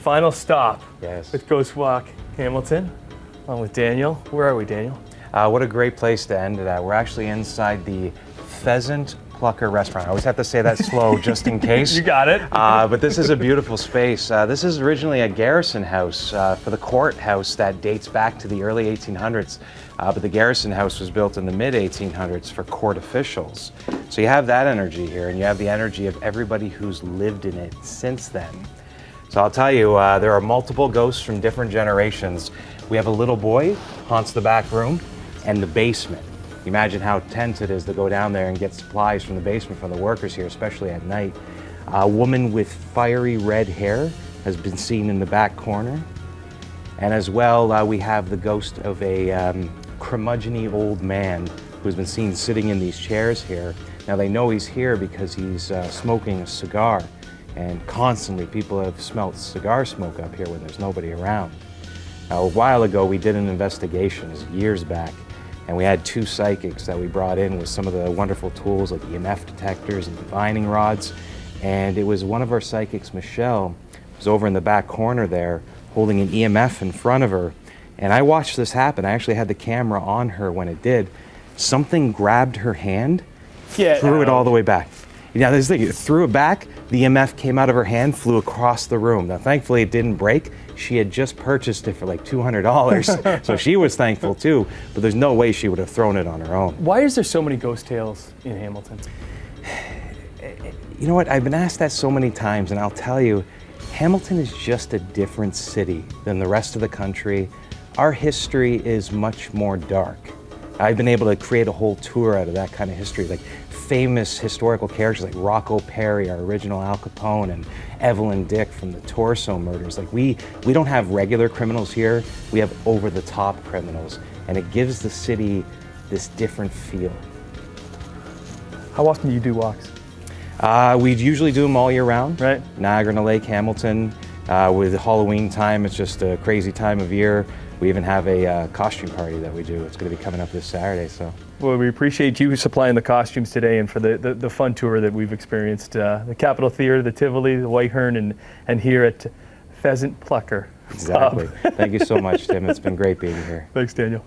final stop Yes. with Ghost Walk Hamilton, along with Daniel. Where are we, Daniel? What a great place to end it at. We're actually inside the Pheasant Plucker restaurant. I always have to say that slow just in case. You got it. But this is a beautiful space. This is originally a garrison house for the courthouse that dates back to the early 1800s. But the garrison house was built in the mid 1800s for court officials. So you have that energy here, and you have the energy of everybody who's lived in it since then. So I'll tell you, there are multiple ghosts from different generations. We have a little boy haunts the back room and the basement. Imagine how tense it is to go down there and get supplies from the basement from the workers here, especially at night. A woman with fiery red hair has been seen in the back corner. And as well, we have the ghost of a curmudgeon-y old man who's been seen sitting in these chairs here. Now they know he's here because he's smoking a cigar. And constantly people have smelt cigar smoke up here when there's nobody around. Now, a while ago, we did an investigation, years back, and we had 2 psychics that we brought in with some of the wonderful tools like EMF detectors and divining rods. And it was one of our psychics, Michelle, was over in the back corner there holding an EMF in front of her. And I watched this happen. I actually had the camera on her when it did. Something grabbed her hand, threw it all the way back. Now, this thing, it threw it back, the EMF came out of her hand, flew across the room. Now, thankfully, it didn't break. She had just purchased it for like $200, so she was thankful too, but there's no way she would have thrown it on her own. Why is there so many ghost tales in Hamilton? You know what, I've been asked that so many times, and I'll tell you, Hamilton is just a different city than the rest of the country. Our history is much more dark. I've been able to create a whole tour out of that kind of history, like famous historical characters like Rocco Perry, our original Al Capone, and Evelyn Dick from the Torso murders. Like we don't have regular criminals here, we have over-the-top criminals, and it gives the city this different feel. How often do you do walks? We usually do them all year round. Right. Niagara Lake, Hamilton. With Halloween time, it's just a crazy time of year. We even have a costume party that we do. It's going to be coming up this Saturday. So. Well, we appreciate you supplying the costumes today and for the fun tour that we've experienced. The Capitol Theater, the Tivoli, the White Hearn, and here at Pheasant Plucker. Exactly. Thank you so much, Tim. It's been great being here. Thanks, Daniel.